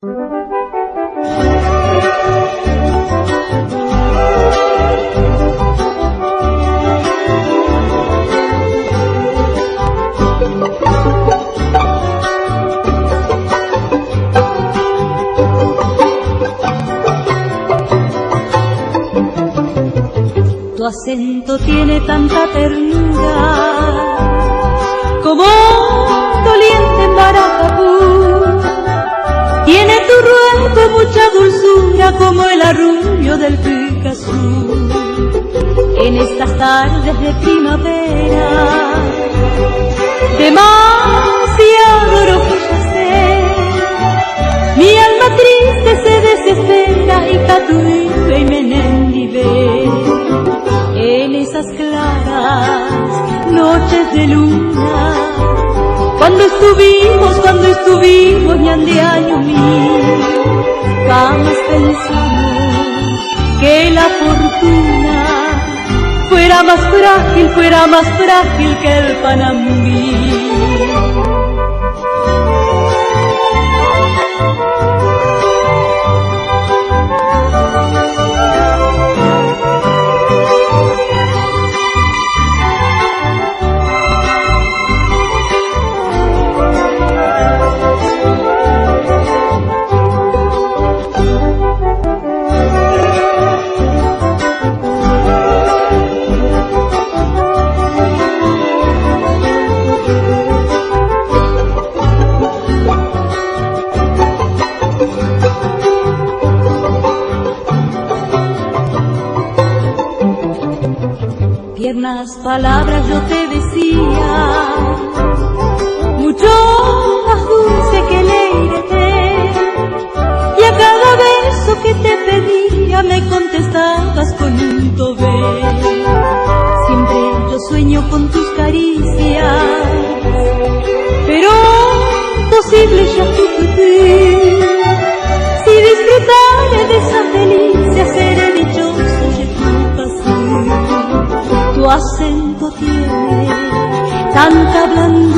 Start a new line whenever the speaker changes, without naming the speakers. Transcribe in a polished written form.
Tu acento tiene tanta ternura como doliente maracabú. Tiene tu ruego mucha dulzura como el arrullo del Picasso. En estas tardes de primavera, demasiado rojo ya sé, mi alma triste se desespera y catuve y menendive. En esas claras noches de luna, cuando estuvimos ya de año mil, jamás pensamos que la fortuna fuera más frágil que el Panambí. Tiernas palabras yo te decía, mucho más dulce que el aire, y a cada beso que te pedía me contestabas con un tobé. Siempre yo sueño con tus caricias, pero posible ya fue. Si disfrutare de esas delicias seré dichoso de tu pasión. Tu acento tiene tanta blandura